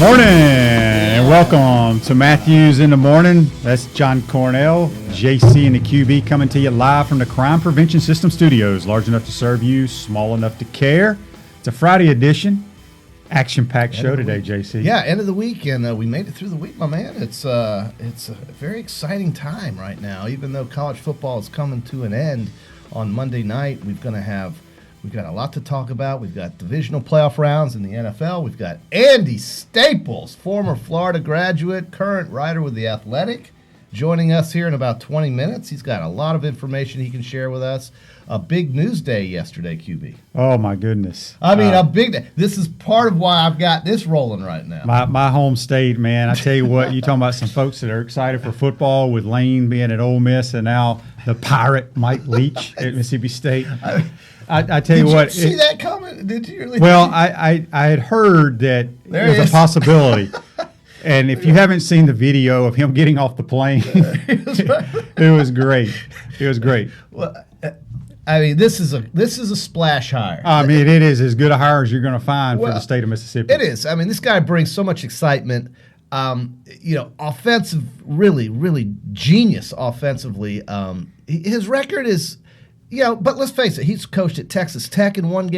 Morning and welcome to Matthews in the Morning. That's John Cornell, JC and the QB coming to you live from the Crime Prevention System Studios. Large enough to serve you, small enough to care. It's a Friday edition, action-packed show today, JC. Yeah, end of the week, and we made it through the week, my man. It's a very exciting time right now. Even though college football is coming to an end on Monday night, we've got a lot to talk about. We've got divisional playoff rounds in the NFL. We've got Andy Staples, former Florida graduate, current writer with The Athletic, joining us here in about 20 minutes. He's got a lot of information he can share with us. A big news day yesterday, QB. Oh, my goodness. I mean, a big day. This is part of why I've got this rolling right now. My home state, man. I tell you what, you're talking about some folks that are excited for football with Lane being at Ole Miss and now the Pirate Mike Leach at Mississippi State. I tell you what. Did you see that coming? Did you really? Well, I had heard that it was a possibility. And if you haven't seen the video of him getting off the plane, it was great. It was great. Well, I mean, this is a splash hire. I mean, it is as good a hire as you're going to find for the state of Mississippi. It is. I mean, this guy brings so much excitement. Offensive, really genius offensively. His record is. But let's face it, he's coached at Texas Tech in won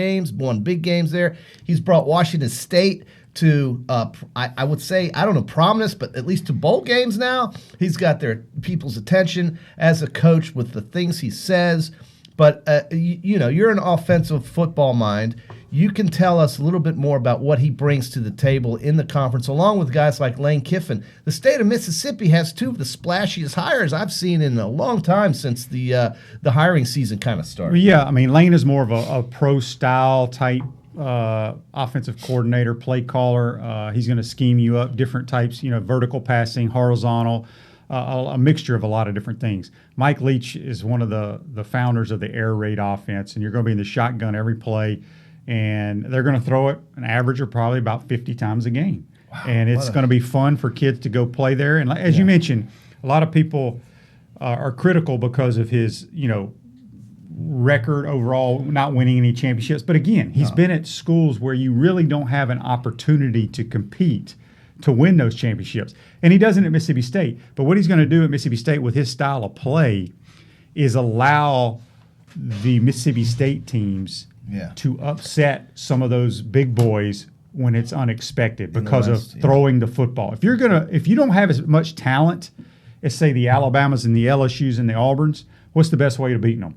big games there. He's brought Washington State to, I would say, I don't know, prominence, but at least to bowl games now. He's got their people's attention as a coach with the things he says. But, you're an offensive football mind. You can tell us a little bit more about what he brings to the table in the conference, along with guys like Lane Kiffin. The state of Mississippi has two of the splashiest hires I've seen in a long time since the hiring season kind of started. Yeah, I mean, Lane is more of a pro-style type offensive coordinator, play caller. He's going to scheme you up different types, vertical passing, horizontal, a mixture of a lot of different things. Mike Leach is one of the founders of the air raid offense, and you're going to be in the shotgun every play. And they're going to throw it an average of probably about 50 times a game. Wow, and it's going to be fun for kids to go play there. And as you mentioned, a lot of people are critical because of his, record overall, not winning any championships. But again, he's been at schools where you really don't have an opportunity to compete to win those championships. And he doesn't at Mississippi State. But what he's going to do at Mississippi State with his style of play is allow the Mississippi State teams to upset some of those big boys when it's unexpected because of throwing the football. If you don't have as much talent as, say, the Alabamas and the LSUs and the Auburns, what's the best way to beat them?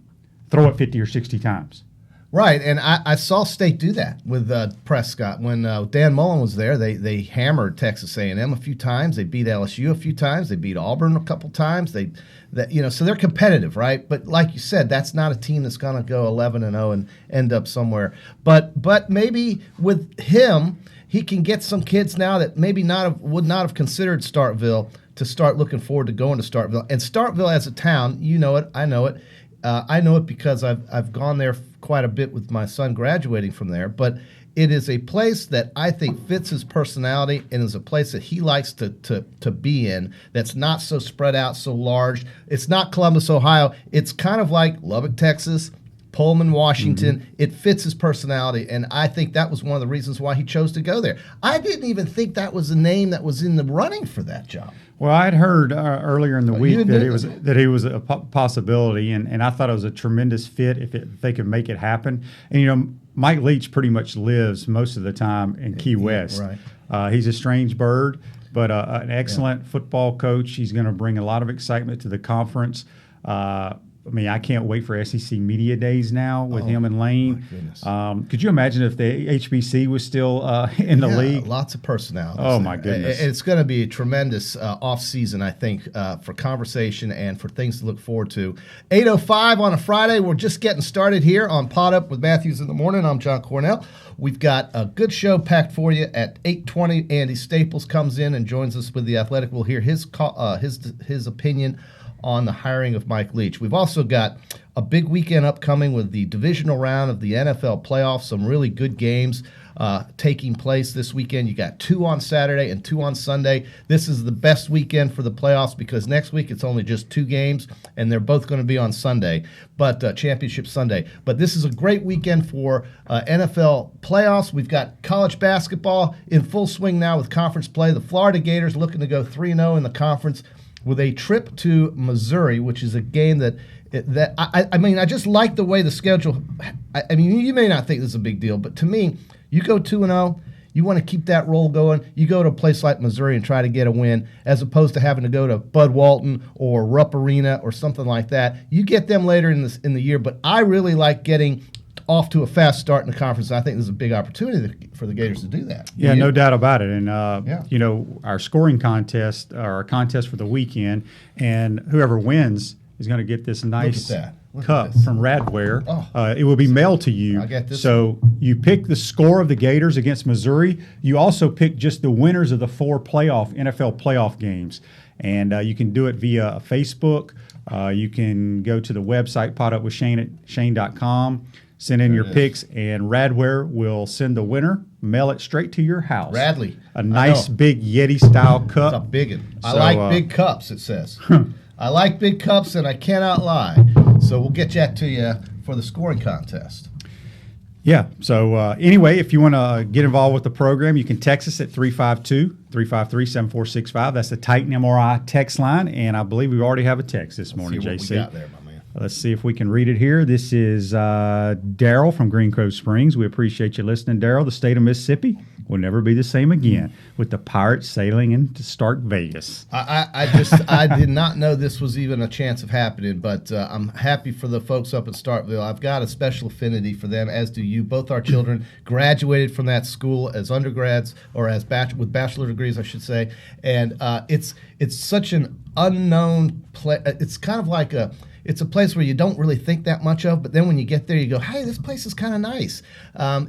Throw it 50 or 60 times. Right, and I saw State do that with Prescott. When Dan Mullen was there, they hammered Texas A&M a few times. They beat LSU a few times. They beat Auburn a couple times. So they're competitive, right? But like you said, that's not a team that's going to go 11-0 and end up somewhere. But maybe with him, he can get some kids now that maybe would not have considered Starkville to start looking forward to going to Starkville. And Starkville as a town, you know it, I know it. I know it because I've gone there quite a bit with my son graduating from there. But it is a place that I think fits his personality and is a place that he likes to be in, that's not so spread out, so large. It's not Columbus, Ohio. It's kind of like Lubbock, Texas, Pullman, Washington. Mm-hmm. It fits his personality, and I think that was one of the reasons why he chose to go there. I didn't even think that was a name that was in the running for that job. Well, I'd heard earlier in the week that he was a possibility, and I thought it was a tremendous fit if they could make it happen. And Mike Leach pretty much lives most of the time in Key West. Right. He's a strange bird, but an excellent football coach. He's going to bring a lot of excitement to the conference. I can't wait for SEC Media Days now with him and Lane. Could you imagine if the HBC was still in the league? Lots of personalities. Oh, my goodness. It's going to be a tremendous off-season, I think, for conversation and for things to look forward to. 8:05 on a Friday. We're just getting started here on Pod Up with Matthews in the Morning. I'm John Cornell. We've got a good show packed for you at 8:20. Andy Staples comes in and joins us with The Athletic. We'll hear his opinion on the hiring of Mike Leach. We've also got a big weekend upcoming with the divisional round of the NFL playoffs, some really good games taking place this weekend. You got 2 on Saturday and 2 on Sunday. This is the best weekend for the playoffs because next week it's only just 2 games, and they're both going to be on Sunday, but Championship Sunday. But this is a great weekend for NFL playoffs. We've got college basketball in full swing now with conference play. The Florida Gators looking to go 3-0 in the conference with a trip to Missouri, which is a game that I just like the way the schedule. I mean, you may not think this is a big deal, but to me, you go 2-0, you want to keep that roll going. You go to a place like Missouri and try to get a win, as opposed to having to go to Bud Walton or Rupp Arena or something like that. You get them later in the year, but I really like getting off to a fast start in the conference. I think this is a big opportunity for the Gators to do that. Yeah, no doubt about it. And, our scoring contest, or our contest for the weekend, and whoever wins is going to get this nice cup from Radware. It will be mailed to you. I get this. So you pick the score of the Gators against Missouri. You also pick just the winners of the 4 NFL playoff games. And you can do it via Facebook. You can go to the website, potupwithshane.com. Send in your picks, and Radware will send the winner, mail it straight to your house. Radley. A nice big Yeti-style cup. It's a big one. I like big cups, it says. I like big cups, and I cannot lie. So we'll get that to you for the scoring contest. Yeah. So anyway, if you want to get involved with the program, you can text us at 352-353-7465. That's the Titan MRI text line, and I believe we already have a text this morning, JC. What we got there, my man. Let's see if we can read it here. This is Daryl from Green Cove Springs. We appreciate you listening, Daryl. The state of Mississippi will never be the same again with the Pirates sailing into Stark Vegas. I did not know this was even a chance of happening, but I'm happy for the folks up at Starkville. I've got a special affinity for them, as do you. Both our children graduated from that school as undergrads, or as with bachelor degrees, I should say. And it's such an unknown place. It's kind of like it's a place where you don't really think that much of, but then when you get there, you go, hey, this place is kind of nice.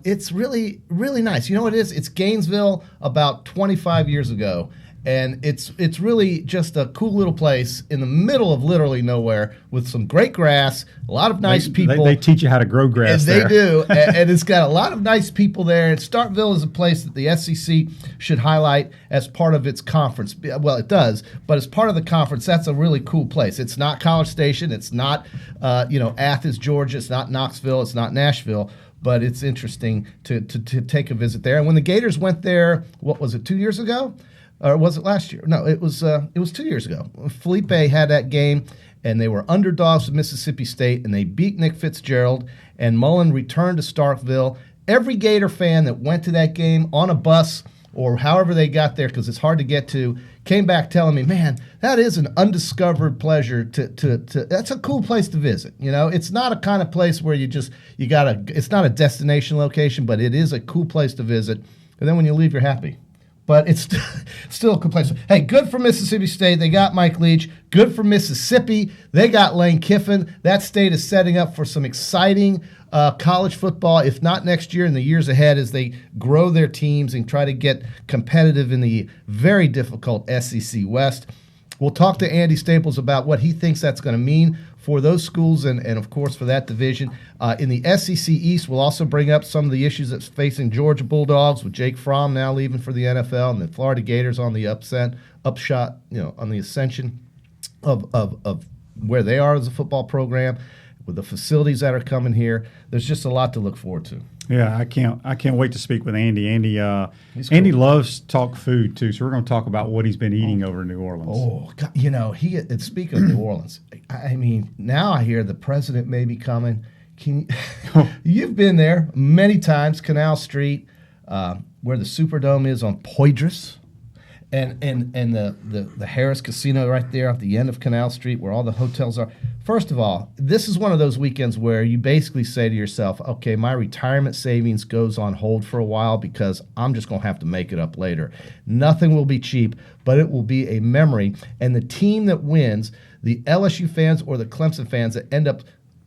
It's really, really nice. You know what it is? It's Gainesville about 25 years ago, and it's really just a cool little place in the middle of literally nowhere with some great grass, a lot of nice people. They teach you how to grow grass there. They do, and it's got a lot of nice people there. And Starkville is a place that the SEC should highlight as part of its conference. Well, it does, but as part of the conference, that's a really cool place. It's not College Station. It's not, Athens, Georgia. It's not Knoxville. It's not Nashville. But it's interesting to take a visit there. And when the Gators went there, what was it, 2 years ago? Or was it last year? No, it was 2 years ago. Felipe had that game, and they were underdogs with Mississippi State, and they beat Nick Fitzgerald, and Mullen returned to Starkville. Every Gator fan that went to that game on a bus or however they got there, because it's hard to get to, came back telling me, man, that is an undiscovered pleasure to that's a cool place to visit. It's not a kind of place where it's not a destination location, but it is a cool place to visit. And then when you leave, you're happy. But it's still a good place. Hey, good for Mississippi State. They got Mike Leach. Good for Mississippi. They got Lane Kiffin. That state is setting up for some exciting college football, if not next year, in the years ahead, as they grow their teams and try to get competitive in the very difficult SEC West. We'll talk to Andy Staples about what he thinks that's going to mean for those schools and of course, for that division. In the SEC East, we'll also bring up some of the issues that's facing Georgia Bulldogs, with Jake Fromm now leaving for the NFL, and the Florida Gators on the upshot, on the ascension of where they are as a football program, with the facilities that are coming here. There's just a lot to look forward to. Yeah, I can't wait to speak with Andy. Andy loves to talk food too, so we're going to talk about what he's been eating over in New Orleans. Oh, God, speaking of New Orleans, I mean, now I hear the president may be coming. You've been there many times, Canal Street, where the Superdome is on Poydras, and the Harris Casino right there at the end of Canal Street, where all the hotels are. First of all, this is one of those weekends where you basically say to yourself, okay, my retirement savings goes on hold for a while because I'm just going to have to make it up later. Nothing will be cheap, but it will be a memory. And the team that wins, the LSU fans or the Clemson fans that end up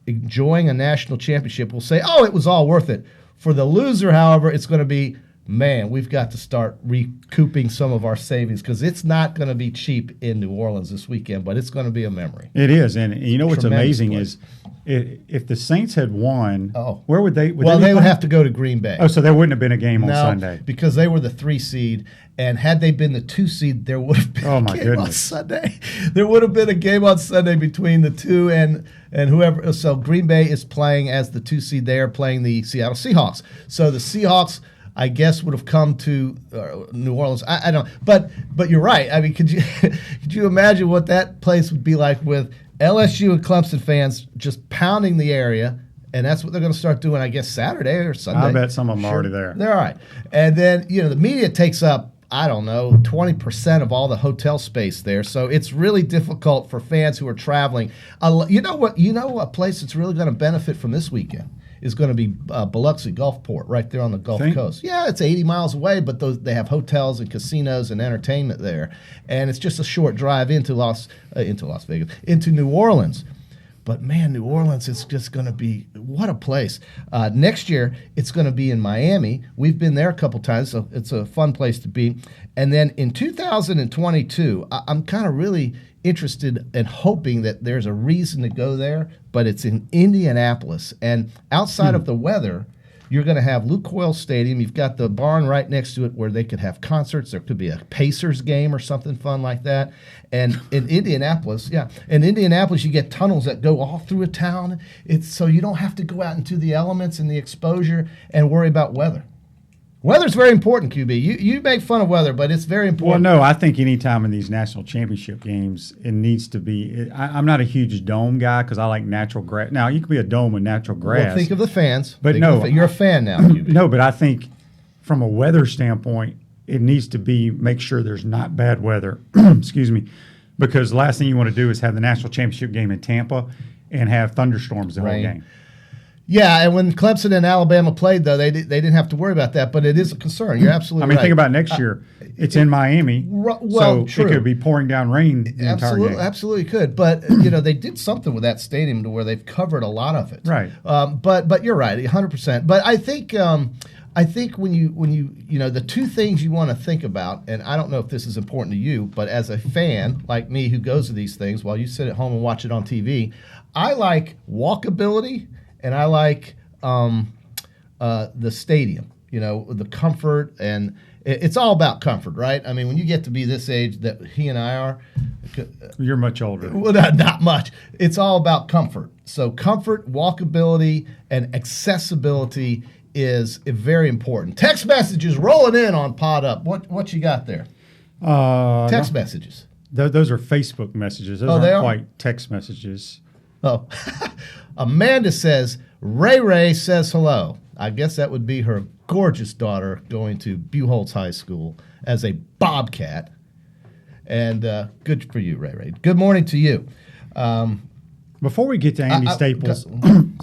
enjoying a national championship, will say, oh, it was all worth it. For the loser, however, it's going to be, man, we've got to start recouping some of our savings because it's not going to be cheap in New Orleans this weekend, but it's going to be a memory. It is, and you know what's Tremendous amazing place. is if the Saints had won, Oh. where would they? They would have to go to Green Bay. Oh, so there wouldn't have been a game on No, Sunday. because they were the 3 seed, and had they been the 2 seed, there would have been Oh, a my game on goodness. Sunday. There would have been a game on Sunday between the 2 and whoever. So Green Bay is playing as the 2 seed. They are playing the Seattle Seahawks. So the Seahawks, I guess, would have come to New Orleans. I don't. But you're right. I mean, could you imagine what that place would be like with LSU and Clemson fans just pounding the area? And that's what they're going to start doing, I guess, Saturday or Sunday. I bet some of them are already there. They're all right. And then, the media takes up, I don't know, 20% of all the hotel space there. So it's really difficult for fans who are traveling. You know what place that's really going to benefit from this weekend is going to be Biloxi Gulfport, right there on the Gulf Coast. Yeah, it's 80 miles away, but they have hotels and casinos and entertainment there. And it's just a short drive into New Orleans. But man, New Orleans is just going to be, what a place. Next year, it's going to be in Miami. We've been there a couple times, so it's a fun place to be. And then in 2022, I'm kind of really interested and hoping that there's a reason to go there, but it's in Indianapolis. And outside of the weather, you're going to have Lukoil Stadium. You've got the barn right next to it where they could have concerts. There could be a Pacers game or something fun like that. And in Indianapolis, you get tunnels that go all through a town. It's so you don't have to go out into the elements and the exposure and worry about weather. Weather's very important, QB. You make fun of weather, but it's very important. Well, no, I think anytime in these national championship games, it needs to be. I'm not a huge dome guy because I like natural grass. Now, you can be a dome with natural grass. Well, think of the fans. But no. You're a fan now, QB. No, but I think from a weather standpoint, it needs to be make sure there's not bad weather. Excuse me. Because the last thing you want to do is have the national championship game in Tampa and have thunderstorms the whole game. Yeah, and when Clemson and Alabama played, though, they didn't have to worry about that, but it is a concern. You're absolutely right. Think about next year. It's in Miami, so true. It could be pouring down rain the entire game. Absolutely could. But, they did something with that stadium to where they've covered a lot of it. Right. But you're right, 100%. But I think when you the two things you want to think about, and I don't know if this is important to you, but as a fan like me who goes to these things while you sit at home and watch it on TV, I like walkability. And I like the stadium, the comfort, and it's all about comfort, right? I mean, when you get to be this age that he and I are. You're much older. Well, not much. It's all about comfort. So comfort, walkability, and accessibility is very important. Text messages rolling in on Pod Up. What you got there? Text messages. Those are Facebook messages. Those aren't quite text messages. Oh, Amanda says, Ray says hello. I guess that would be her gorgeous daughter going to Buchholz High School as a Bobcat. And good for you, Ray. Good morning to you. Before we get to Andy Staples,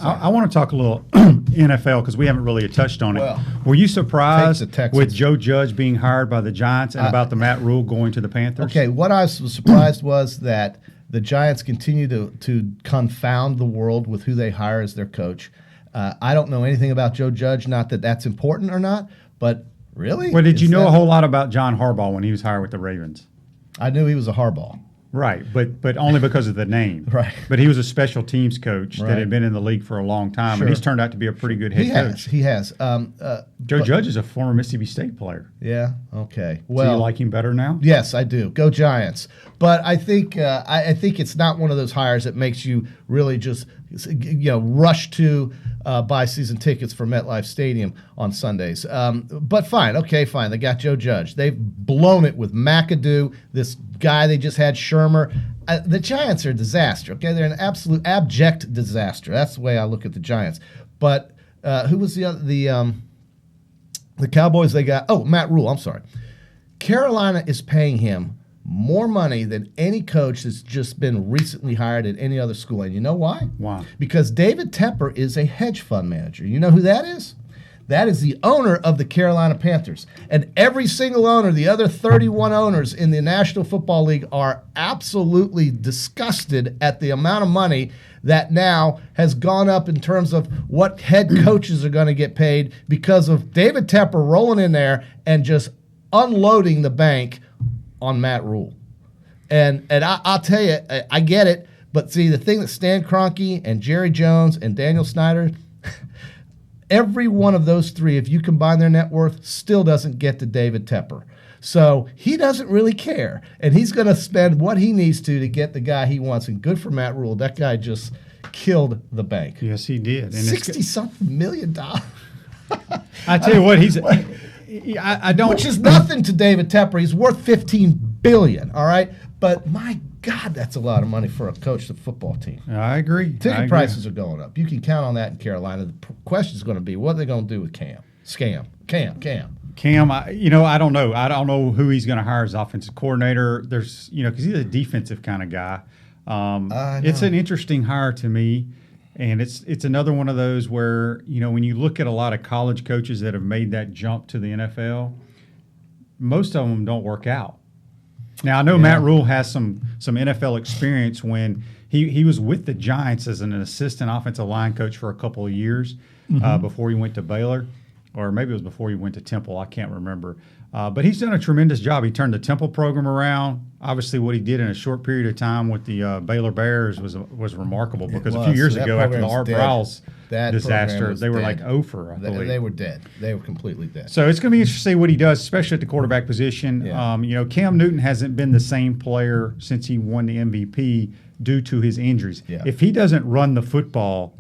I want to talk a little NFL because we haven't really touched on it. Well, were you surprised with Joe Judge being hired by the Giants and about the Matt Rule going to the Panthers? Okay, what I was surprised was that the Giants continue to confound the world with who they hire as their coach. I don't know anything about Joe Judge, not that that's important or not, but really? Well, did you know a whole lot about John Harbaugh when he was hired with the Ravens? I knew he was a Harbaugh. Right, but only because of the name. Right. But he was a special teams coach that had been in the league for a long time, and he's turned out to be a pretty good head coach. He has. Joe Judge is a former Mississippi State player. Yeah. Okay. Well, do you like him better now? Yes, I do. Go Giants. But I think it's not one of those hires that makes you really just rush to buy season tickets for MetLife Stadium on Sundays. But fine. Okay, fine. They got Joe Judge. They've blown it with McAdoo, this guy they just had, Shermer. The Giants are a disaster. Okay, they're an absolute abject disaster. That's the way I look at the Giants. But who was the Cowboys they got? Oh, Matt Rule. I'm sorry. Carolina is paying him more money than any coach that's just been recently hired at any other school. And you know why? Why? Because David Tepper is a hedge fund manager. You know who that is? That is the owner of the Carolina Panthers. And every single owner, the other 31 owners in the National Football League, are absolutely disgusted at the amount of money that now has gone up in terms of what head coaches are going to get paid because of David Tepper rolling in there and just unloading the bank on Matt Rule. And I'll tell you, I get it. But see, the thing that Stan Kroenke and Jerry Jones and Daniel Snyder, every one of those three, if you combine their net worth, still doesn't get to David Tepper. So he doesn't really care. And he's going to spend what he needs to get the guy he wants. And good for Matt Rule. That guy just killed the bank. Yes, he did. And 60-something million. I tell you what, I don't. Which is nothing to David Tepper. He's worth $15 billion, all right? But my God, that's a lot of money for a coach of a football team. I agree. Ticket prices are going up. You can count on that in Carolina. The question is going to be, what are they going to do with Cam? Cam, I don't know. I don't know who he's going to hire as offensive coordinator. There's, because he's a defensive kind of guy. It's an interesting hire to me, and it's another one of those where, when you look at a lot of college coaches that have made that jump to the NFL, most of them don't work out. Now, I know Matt Rule has some NFL experience when he was with the Giants as an assistant offensive line coach for a couple of years before he went to Baylor. Or maybe it was before he went to Temple. I can't remember. But he's done a tremendous job. He turned the Temple program around. Obviously, what he did in a short period of time with the Baylor Bears was remarkable because a few years ago, after the Art Briles disaster, they were like 0 for, I believe. They were dead. They were completely dead. So it's going to be interesting to see what he does, especially at the quarterback position. Yeah. Cam Newton hasn't been the same player since he won the MVP due to his injuries. Yeah. If he doesn't run the football,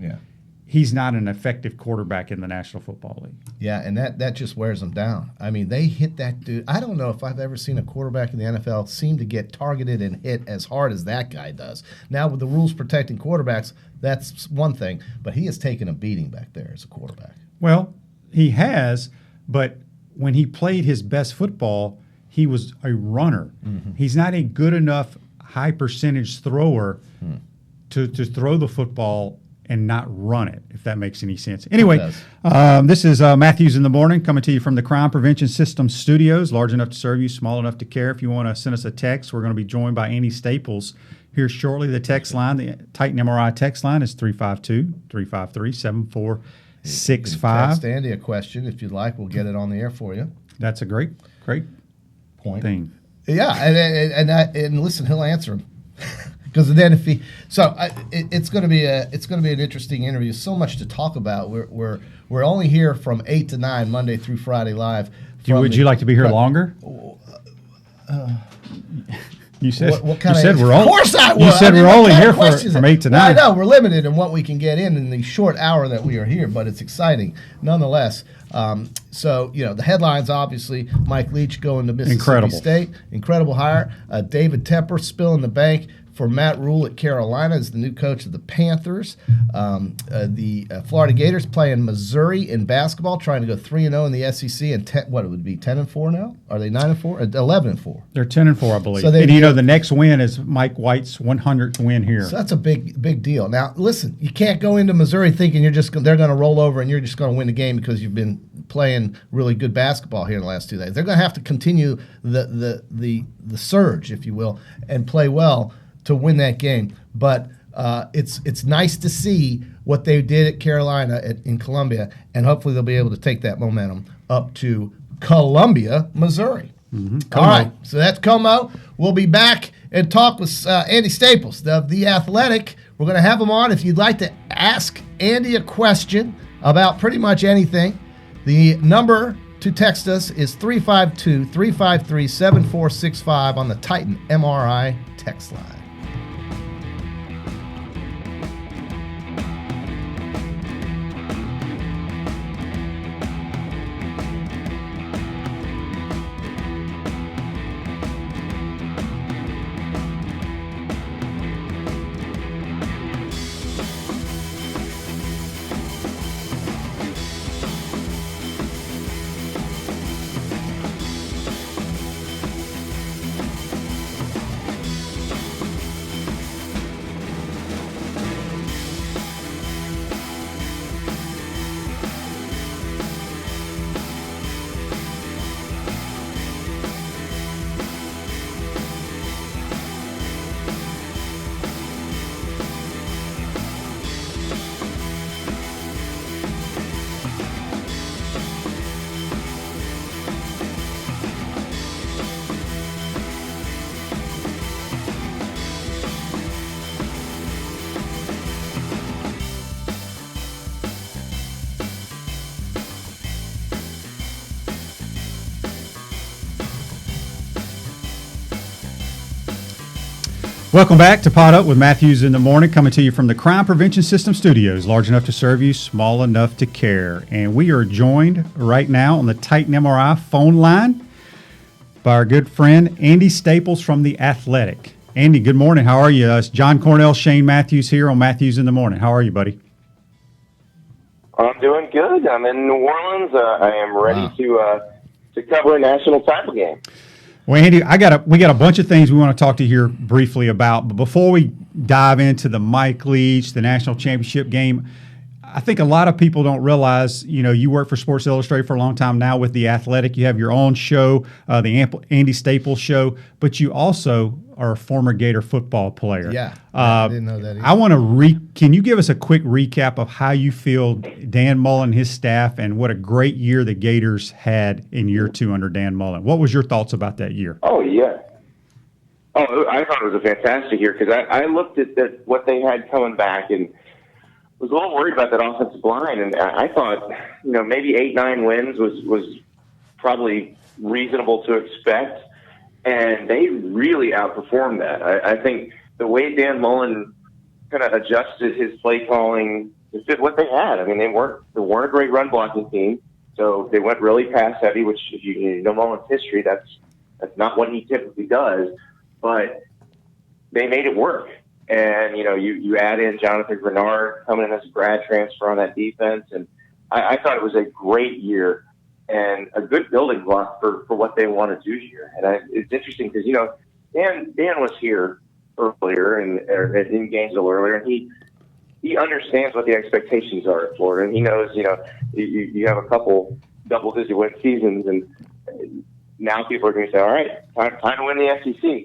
he's not an effective quarterback in the National Football League. Yeah, and that just wears them down. I mean, they hit that dude. I don't know if I've ever seen a quarterback in the NFL seem to get targeted and hit as hard as that guy does. Now, with the rules protecting quarterbacks, that's one thing, but he has taken a beating back there as a quarterback. Well, he has, but when he played his best football, he was a runner. Mm-hmm. He's not a good enough high percentage thrower to throw the football and not run it, if that makes any sense. Anyway, this is Matthews in the Morning coming to you from the Crime Prevention Systems Studios, large enough to serve you, small enough to care. If you want to send us a text, we're going to be joined by Andy Staples here shortly. The text line, the Titan MRI text line is 352-353-7465. Text Andy a question if you'd like. We'll get it on the air for you. That's a great point thing. Yeah, and listen, he'll answer them. Because then it's going to be an interesting interview. So much to talk about. We're only here from 8 to 9 Monday through Friday live. Would you like to be here longer? You said what kind of we're of course I would. You said we're only here from 8 to 9. Well, I know we're limited in what we can get in the short hour that we are here, but it's exciting nonetheless. So the headlines, obviously, Mike Leach going to Mississippi State, incredible hire. David Tepper spilling the bank for Matt Rule at Carolina as the new coach of the Panthers. The Florida Gators playing Missouri in basketball, trying to go 3-0 in the SEC. And what it would be 10-4 now? Are they 9-4? 11-4. They're 10-4, I believe. So the next win is Mike White's 100th win here. So that's a big deal. Now listen, you can't go into Missouri thinking they're going to roll over and you're just going to win the game because you've been playing really good basketball here in the last 2 days. They're going to have to continue the surge, if you will, and play well to win that game. But it's nice to see what they did at Carolina in Columbia, and hopefully they'll be able to take that momentum up to Columbia, Missouri. Mm-hmm. All right, so that's Como. We'll be back and talk with Andy Staples of The Athletic. We're going to have him on. If you'd like to ask Andy a question about pretty much anything, the number to text us is 352-353-7465 on the Titan MRI text line. Welcome back to Pod Up with Matthews in the Morning, coming to you from the Crime Prevention System Studios, large enough to serve you, small enough to care. And we are joined right now on the Titan MRI phone line by our good friend Andy Staples from The Athletic. Andy, good morning. How are you? It's John Cornell, Shane Matthews here on Matthews in the Morning. How are you, buddy? I'm doing good. I'm in New Orleans. I am ready to cover a national title game. Well, Andy, we got a bunch of things we want to talk to you here briefly about. But before we dive into the Mike Leach, the national championship game, I think a lot of people don't realize, you work for Sports Illustrated for a long time now with The Athletic. You have your own show, the Andy Staples Show, but you also are a former Gator football player. Yeah, I didn't know that either. I want to can you give us a quick recap of how you feel Dan Mullen, his staff, and what a great year the Gators had in year 2 under Dan Mullen? What was your thoughts about that year? Oh, yeah. Oh, I thought it was a fantastic year because I looked at what they had coming back and was a little worried about that offensive line, and I thought, maybe 8-9 wins was probably reasonable to expect, and they really outperformed that. I think the way Dan Mullen kind of adjusted his play calling to fit what they had. I mean, they weren't a great run blocking team, so they went really pass heavy, which if you know Mullen's history, that's not what he typically does, but they made it work. And, you add in Jonathan Grenard coming in as a grad transfer on that defense. And I thought it was a great year and a good building block for what they want to do here. And it's interesting because, Dan was here earlier or in Gainesville earlier, and he understands what the expectations are at Florida. And he knows, you have a couple double-digit win seasons, and now people are going to say, all right, time to win the SEC.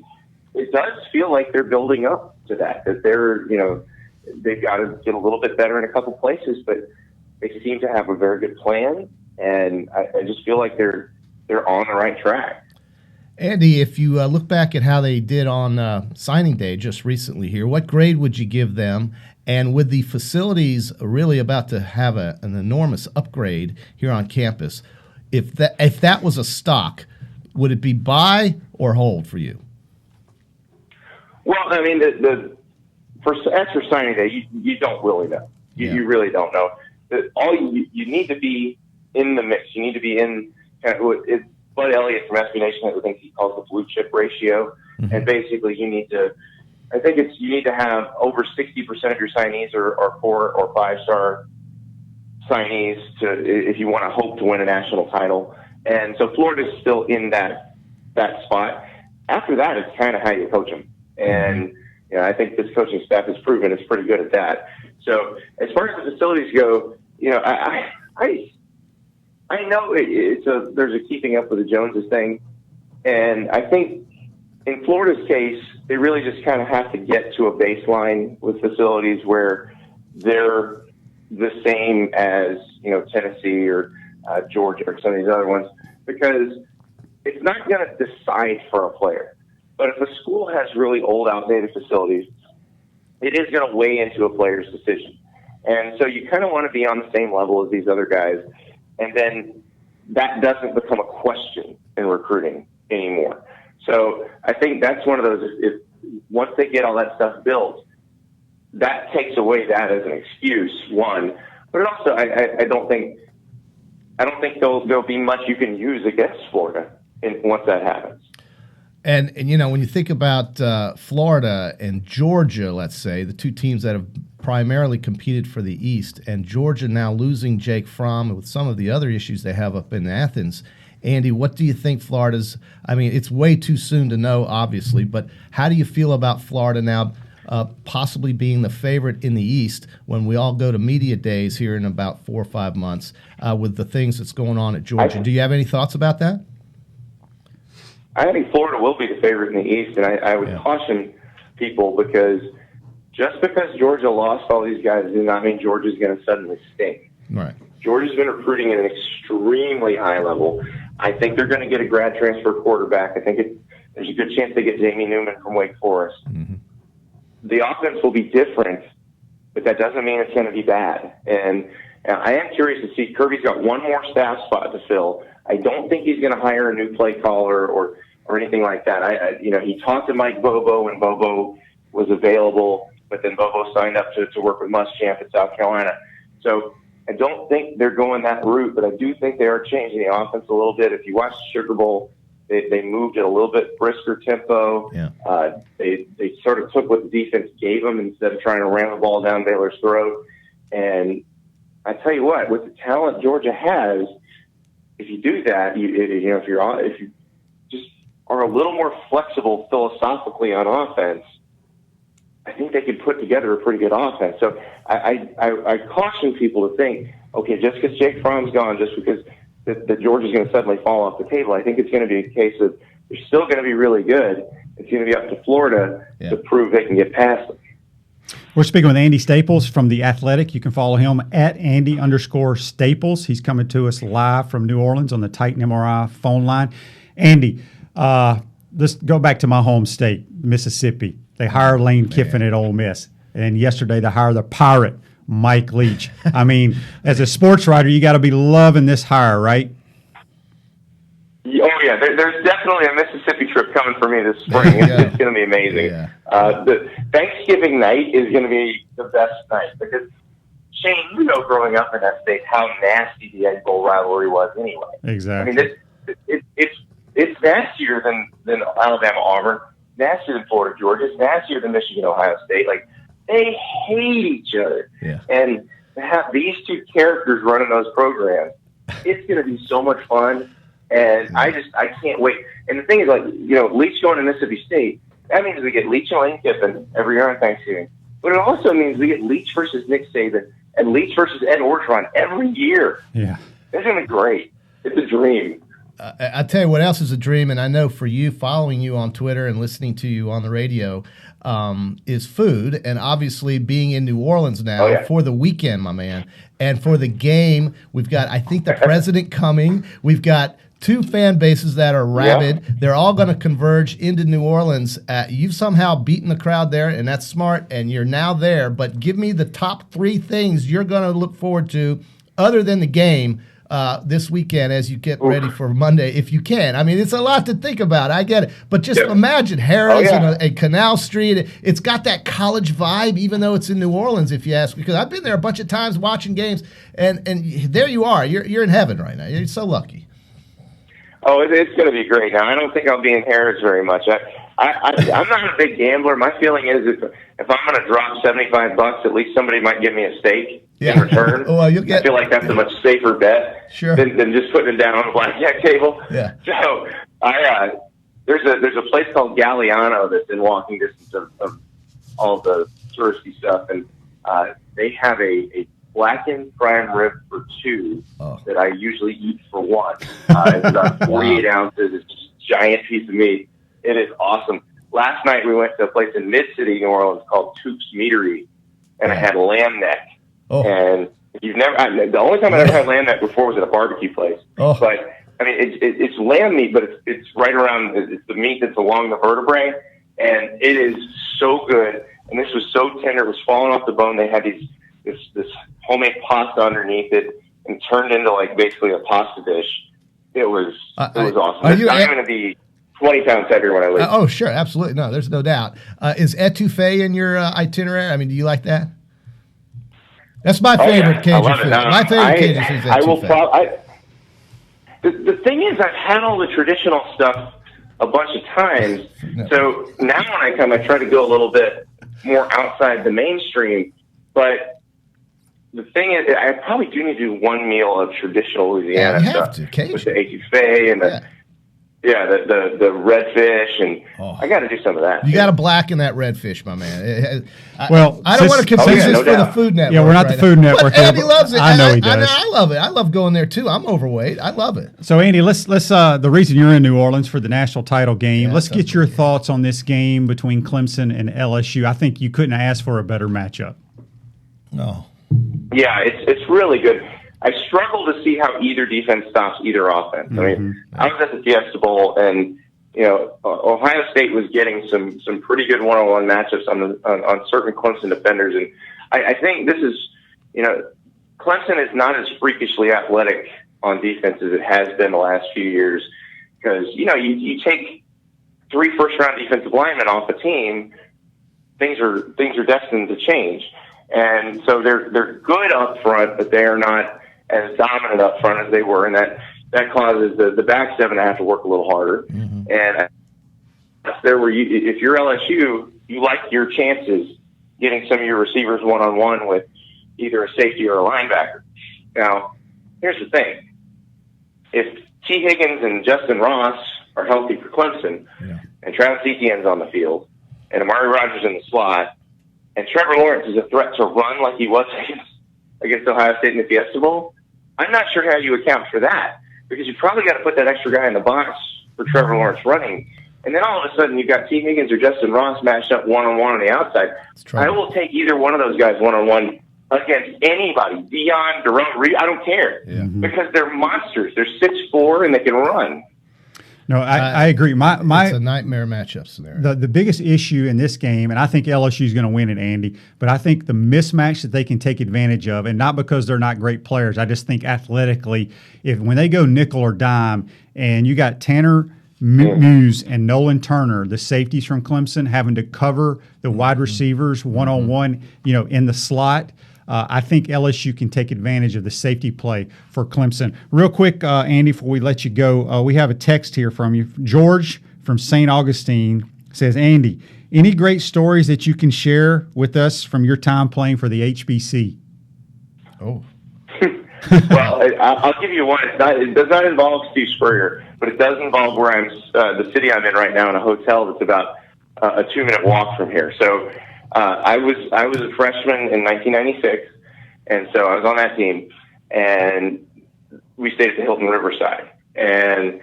It does feel like they're building up to that they're, they've got to get a little bit better in a couple places, but they seem to have a very good plan, and I just feel like they're on the right track. Andy, if you look back at how they did on signing day just recently here, what grade would you give them? And with the facilities really about to have an enormous upgrade here on campus, if that was a stock, would it be buy or hold for you? Well, I mean, for signing day, you don't really know. You really don't know. All you need to be in the mix. You need to be in kind of Bud Elliott from SB Nation has a thing he calls the blue chip ratio, and basically you need to have over 60% of your signees are 4 or 5 star signees if you want to hope to win a national title. And so Florida's still in that spot. After that, it's kind of how you coach them. And I think this coaching staff has proven it's pretty good at that. So as far as the facilities go, I know there's a keeping up with the Joneses thing, and I think in Florida's case, they really just kind of have to get to a baseline with facilities where they're the same as Tennessee or Georgia or some of these other ones, because it's not going to decide for a player. But if a school has really old, outdated facilities, it is going to weigh into a player's decision. And so you kind of want to be on the same level as these other guys. And then that doesn't become a question in recruiting anymore. So I think that's one of those, if once they get all that stuff built, that takes away that as an excuse, one. But it also, I don't think there'll be much you can use against Florida once that happens. And when you think about Florida and Georgia, let's say, the two teams that have primarily competed for the East, and Georgia now losing Jake Fromm and with some of the other issues they have up in Athens, Andy, what do you think Florida's – I mean, it's way too soon to know, obviously, but how do you feel about Florida now possibly being the favorite in the East when we all go to media days here in about 4 or 5 months with the things that's going on at Georgia? Do you have any thoughts about that? I think Florida will be the favorite in the East, and I would caution people because just because Georgia lost all these guys does not mean Georgia's going to suddenly stink. Right. Georgia's been recruiting at an extremely high level. I think they're going to get a grad transfer quarterback. I think there's a good chance they get Jamie Newman from Wake Forest. Mm-hmm. The offense will be different, but that doesn't mean it's going to be bad. And I am curious to see. Kirby's got one more staff spot to fill. I don't think he's going to hire a new play caller or anything like that. He talked to Mike Bobo, and Bobo was available, but then Bobo signed up to work with Muschamp in South Carolina. So I don't think they're going that route, but I do think they are changing the offense a little bit. If you watch the Sugar Bowl, they moved at a little bit brisker tempo. Yeah. They sort of took what the defense gave them instead of trying to ram the ball down Baylor's throat. And I tell you what, with the talent Georgia has, if you do that, if you just are a little more flexible philosophically on offense, I think they could put together a pretty good offense. So I caution people to think, okay, just because Jake Fromm's gone, just because that Georgia's going to suddenly fall off the table. I think it's going to be a case of they're still going to be really good. It's going to be up to Florida to prove they can get past them. We're speaking with Andy Staples from The Athletic. You can follow him at Andy_Staples. He's coming to us live from New Orleans on the Titan MRI phone line. Andy, let's go back to my home state, Mississippi. They hired Lane Kiffin at Ole Miss. And yesterday they hired the Pirate, Mike Leach. I mean, as a sports writer, you got to be loving this hire, right? Oh, yeah. There's definitely a Mississippi trip coming for me this spring. It's going to be amazing. Yeah. The Thanksgiving night is going to be the best night because, Shane, you know growing up in that state how nasty the Egg Bowl rivalry was anyway. Exactly. I mean, it's nastier than Alabama-Auburn, nastier than Florida-Georgia, it's nastier than Michigan-Ohio State. Like, they hate each other. Yeah. And to have these two characters running those programs, it's going to be so much fun. And I can't wait. And the thing is, like, Leach going to Mississippi State, that means we get Leach and Lane Kiffin every year on Thanksgiving. But it also means we get Leach versus Nick Saban and Leach versus Ed Orgeron every year. Yeah. It's going to be great. It's a dream. I tell you what else is a dream, and I know for you, following you on Twitter and listening to you on the radio, is food. And obviously being in New Orleans now for the weekend, my man. And for the game, we've got, I think, the president coming. We've got two fan bases that are rabid. Yeah. They're all going to converge into New Orleans. You've somehow beaten the crowd there, and that's smart, and you're now there. But give me the top three things you're going to look forward to other than the game this weekend as you get ready for Monday, if you can. I mean, it's a lot to think about. I get it. But just imagine Harrah's and Canal Street. It's got that college vibe, even though it's in New Orleans, if you ask. Because I've been there a bunch of times watching games, and there you are. You're in heaven right now. You're so lucky. Oh, it's going to be great. Now, I don't think I'll be in Harrah's very much. I'm not a big gambler. My feeling is if I'm going to drop $75, at least somebody might give me a steak in return. Well, I feel like that's a much safer bet than just putting it down on a blackjack table. Yeah. So there's a place called Galliano that's in walking distance of all the touristy stuff, and they have a blackened prime rib for two that I usually eat for one. It's about 48 ounces. It's just a giant piece of meat. It is awesome. Last night we went to a place in Mid-City, New Orleans called Toop's Meadery, and I had lamb neck. Oh. And the only time I ever had lamb neck before was at a barbecue place. Oh. But I mean, it's lamb meat, but it's right around. It's the meat that's along the vertebrae, and it is so good. And this was so tender; it was falling off the bone. They had this homemade pasta underneath it, and turned into like basically a pasta dish. It was awesome. I'm going to be 20 pounds heavier when I leave. Oh, sure, absolutely. No, there's no doubt. Is etouffee in your itinerary? I mean, do you like that? That's my favorite Cajun food. My favorite Cajun food is etouffee. The thing is, I've had all the traditional stuff a bunch of times. So now when I come, I try to go a little bit more outside the mainstream. But the thing is, I probably do need to do one meal of traditional Louisiana stuff with the etouffee and the redfish, and I got to do some of that. You got to blacken that redfish, my man. I don't want to confuse this for the Food Network. Yeah, we're not the Food Network. But Andy loves it. I know he does. I love it. I love going there too. I'm overweight. I love it. So Andy, let's the reason you're in New Orleans for the national title game. Let's get your thoughts on this game between Clemson and LSU. I think you couldn't ask for a better matchup. No. Yeah, it's really good. I struggle to see how either defense stops either offense. Mm-hmm. I mean, I was at the Fiesta Bowl, and Ohio State was getting some pretty good one-on-one matchups on certain Clemson defenders, and I think this is, Clemson is not as freakishly athletic on defense as it has been the last few years, because you take 3 first-round defensive linemen off a team, things are destined to change. And so they're good up front, but they are not as dominant up front as they were, and that causes the back seven to have to work a little harder. Mm-hmm. And if you're LSU, you like your chances getting some of your receivers one-on-one with either a safety or a linebacker. Now, here's the thing. If T. Higgins and Justin Ross are healthy for Clemson, and Travis Etienne's on the field, and Amari Rodgers in the slot, and Trevor Lawrence is a threat to run like he was against Ohio State in the Fiesta Bowl, I'm not sure how you account for that, because you probably got to put that extra guy in the box for Trevor Lawrence running. And then all of a sudden you've got T. Higgins or Justin Ross matched up one-on-one on the outside. I will take either one of those guys one-on-one against anybody, Dion, Jerome Reed, I don't care, because they're monsters. They're 6'4", and they can run. No, I agree. It's a nightmare matchup scenario. The biggest issue in this game, and I think LSU is going to win it, Andy, but I think the mismatch that they can take advantage of, and not because they're not great players, I just think athletically, when they go nickel or dime, and you got Tanner Muse and Nolan Turner, the safeties from Clemson, having to cover the wide receivers one-on-one, in the slot, I think LSU can take advantage of the safety play for Clemson. Real quick, Andy, before we let you go, we have a text here from you. George from St. Augustine says, Andy, any great stories that you can share with us from your time playing for the HBC? Oh. Well, I'll give you one. It does not involve Steve Spurrier, but it does involve where the city I'm in right now, in a hotel that's about a 2-minute walk from here. So I was a freshman in 1996, and so I was on that team, and we stayed at the Hilton Riverside. And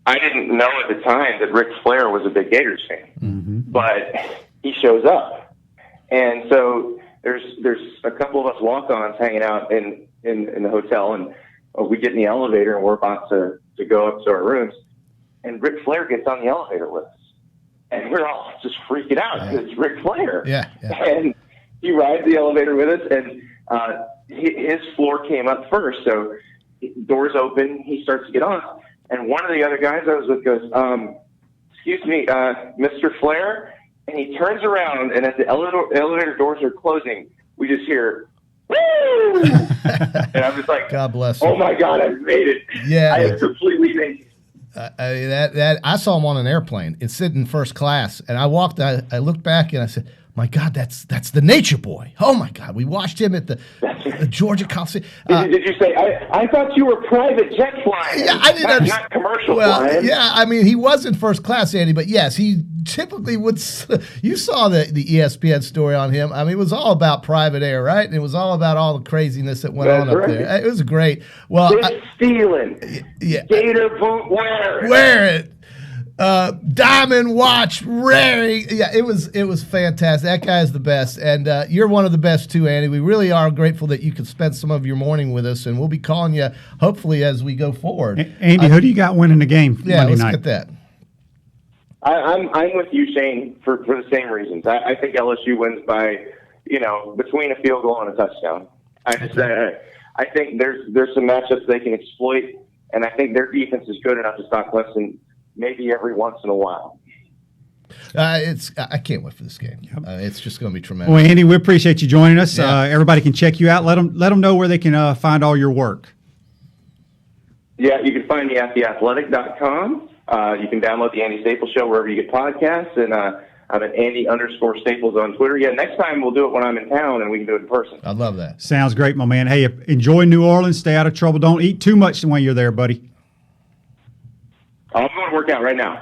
I didn't know at the time that Ric Flair was a big Gators fan, but he shows up, and so there's a couple of us walk-ons hanging out in the hotel, and we get in the elevator, and we're about to go up to our rooms, and Ric Flair gets on the elevator with us. And we're all just freaking out because it's Ric Flair. Yeah. And he rides the elevator with us, and his floor came up first. So doors open, he starts to get on. And one of the other guys I was with goes, excuse me, Mr. Flair? And he turns around, and as the elevator doors are closing, we just hear, woo! And I'm just like, God bless oh, my God, I've made it. Yeah. I have completely made it. I saw him on an airplane. It's sitting in first class, and I looked back and I said, "My God, that's the Nature Boy! Oh my God, we watched him at the Georgia Coliseum." Did you say? I thought you were private jet flying. Yeah, I didn't understand. Not commercial flying. Yeah, I mean, he was in first class, Andy, but yes, he typically would. You saw the ESPN story on him. I mean, it was all about private air, right? And it was all about all the craziness that went on up there. It was great. Well, stealing. Yeah, Gator boot wearing. Wear it. Diamond watch wearing. Yeah, it was fantastic. That guy is the best, and you're one of the best too, Andy. We really are grateful that you could spend some of your morning with us, and we'll be calling you hopefully as we go forward. Andy, who do you got winning the game Monday night? Get that. I'm with you, Shane, for the same reasons. I think LSU wins by between a field goal and a touchdown. I think there's some matchups they can exploit, and I think their defense is good enough to stop Clemson maybe every once in a while. I can't wait for this game. Yep. It's just going to be tremendous. Well, Andy, we appreciate you joining us. Yeah. Everybody can check you out. Let them know where they can find all your work. Yeah, you can find me at theathletic.com. You can download the Andy Staples Show wherever you get podcasts, and I'm at Andy_Staples on Twitter. Yeah, next time we'll do it when I'm in town, and we can do it in person. I love that. Sounds great, my man. Hey, enjoy New Orleans. Stay out of trouble. Don't eat too much when you're there, buddy. I'm going to work out right now.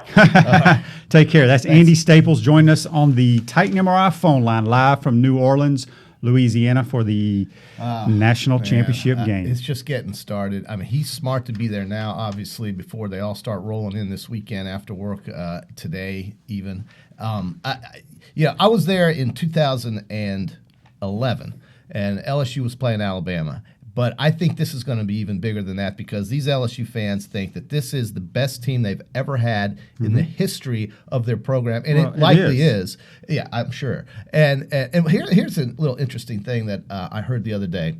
Take care. That's Andy Staples joining us on the Titan MRI phone line live from New Orleans, Louisiana for the national championship game. It's just getting started. I mean, he's smart to be there now, obviously, before they all start rolling in this weekend after work today even. I was there in 2011, and LSU was playing Alabama. But I think this is going to be even bigger than that because these LSU fans think that this is the best team they've ever had in the history of their program, and it likely is. Yeah, I'm sure. And here's a little interesting thing that I heard the other day.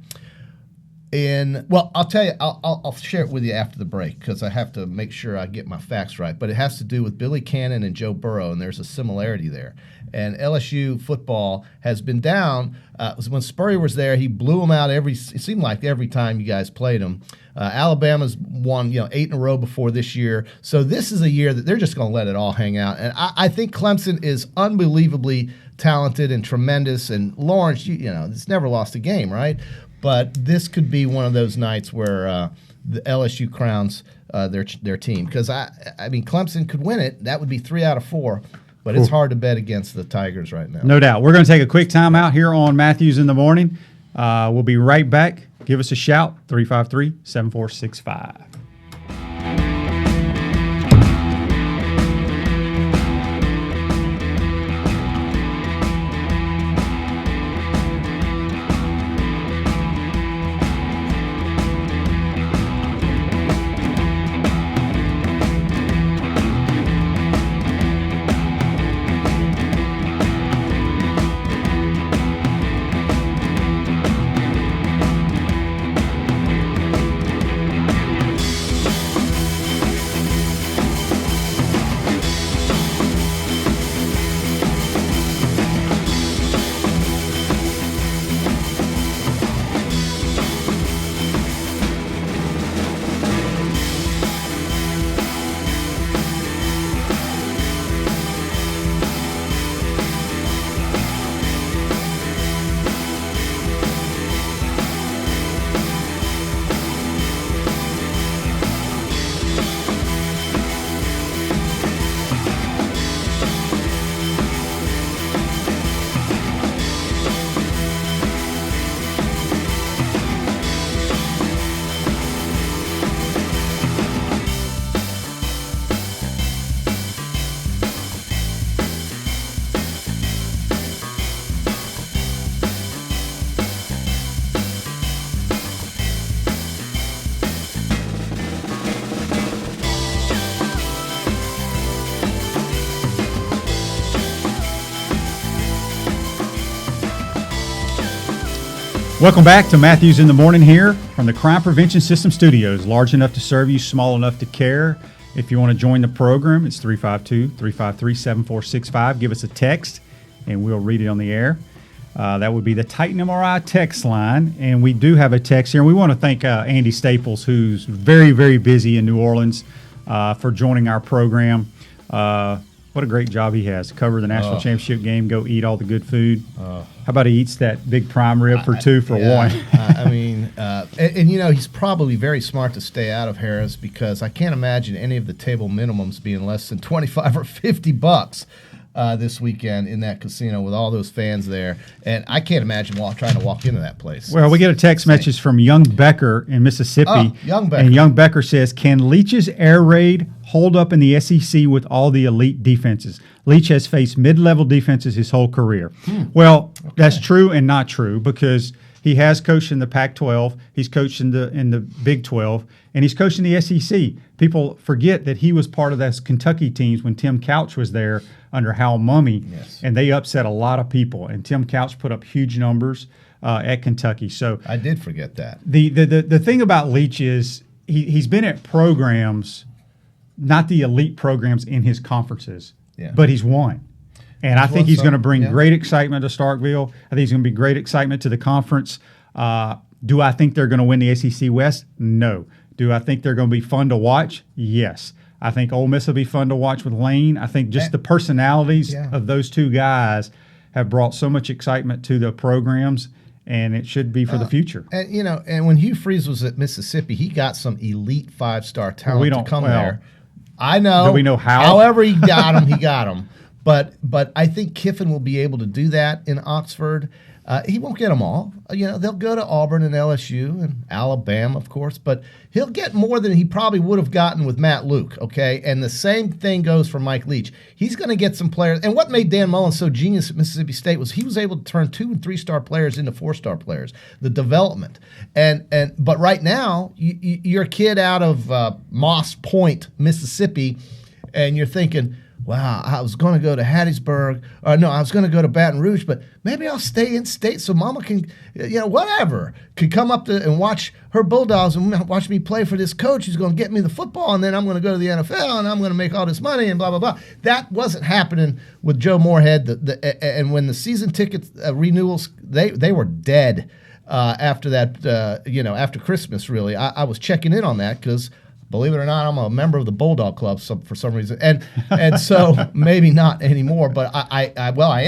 I'll tell you, I'll share it with you after the break because I have to make sure I get my facts right. But it has to do with Billy Cannon and Joe Burrow, and there's a similarity there. And LSU football has been down. When Spurrier was there, he blew them out it seemed like every time you guys played them. Alabama's won 8 in a row before this year. So this is a year that they're just going to let it all hang out. And I think Clemson is unbelievably talented and tremendous. And Lawrence, it's never lost a game, right? But this could be one of those nights where the LSU crowns their team. Because, I mean, Clemson could win it. That would be 3 out of 4. But it's hard to bet against the Tigers right now. No doubt. We're going to take a quick timeout here on Matthews in the Morning. We'll be right back. Give us a shout, 353-7465. Welcome back to Matthews in the Morning here from the Crime Prevention System Studios. Large enough to serve you, small enough to care. If you want to join the program, it's 352-353-7465. Give us a text, and we'll read it on the air. That would be the Titan MRI text line. And we do have a text here. And we want to thank Andy Staples, who's very, very busy in New Orleans, for joining our program. What a great job he has. Cover the national championship game, go eat all the good food. How about he eats that big prime rib for two for one? I mean, and he's probably very smart to stay out of Harris because I can't imagine any of the table minimums being less than $25 or $50 this weekend in that casino with all those fans there. And I can't imagine trying to walk into that place. Well, we get a text message from Young Becker in Mississippi. Young Becker. And Young Becker says, can Leach's air raid hold up in the SEC with all the elite defenses? Leach has faced mid-level defenses his whole career. Well, that's true and not true because he has coached in the Pac-12, he's coached in the Big 12, and he's coached in the SEC. People forget that he was part of those Kentucky teams when Tim Couch was there under Hal Mummy, and they upset a lot of people. And Tim Couch put up huge numbers at Kentucky. So I did forget that. The thing about Leach is he's been at programs, not the elite programs in his conferences, but he's won. And I think he's going to bring great excitement to Starkville. I think he's going to be great excitement to the conference. Do I think they're going to win the SEC West? No. Do I think they're going to be fun to watch? Yes. I think Ole Miss will be fun to watch with Lane. I think just the personalities of those two guys have brought so much excitement to the programs, and it should be for the future. And and when Hugh Freeze was at Mississippi, he got some elite 5-star talent to come there. I know. Do we know how? However he got them, he got them. But I think Kiffin will be able to do that in Oxford. He won't get them all. They'll go to Auburn and LSU and Alabama, of course, but he'll get more than he probably would have gotten with Matt Luke, okay? And the same thing goes for Mike Leach. He's going to get some players. And what made Dan Mullen so genius at Mississippi State was he was able to turn 2- and 3-star players into 4-star players, the development. But right now, you're a kid out of Moss Point, Mississippi, and you're thinking, wow, I was going to go to Hattiesburg. No, I was going to go to Baton Rouge, but maybe I'll stay in state so Mama can, whatever, can come up and watch her Bulldogs and watch me play for this coach who's going to get me the football, and then I'm going to go to the NFL, and I'm going to make all this money, and blah, blah, blah. That wasn't happening with Joe Moorhead. And when the season ticket renewals, they were dead after that, after Christmas, really. I was checking in on that because, believe it or not, I'm a member of the Bulldog Club for some reason, and so maybe not anymore. But I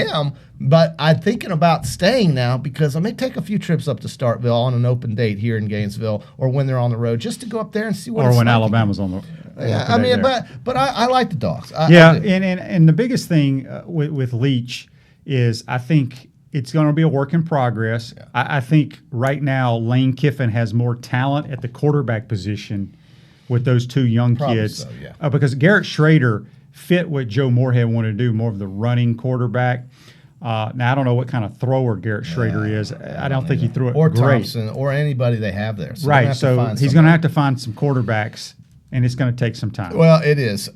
am. But I'm thinking about staying now because I may take a few trips up to Starkville on an open date here in Gainesville, or when they're on the road, just to go up there and see what. Or when like. Alabama's on the. Yeah, I mean, but I like the Dogs. And the biggest thing with Leach is I think it's going to be a work in progress. Yeah. I think right now Lane Kiffin has more talent at the quarterback position with those two young kids. So, yeah. Because Garrett Schrader fit what Joe Moorhead wanted to do, more of the running quarterback. Now, I don't know what kind of thrower Garrett Schrader is. I don't think he threw it or great. Thompson or anybody they have there. So right, so he's going to have to find some quarterbacks, and it's going to take some time. Well, it is.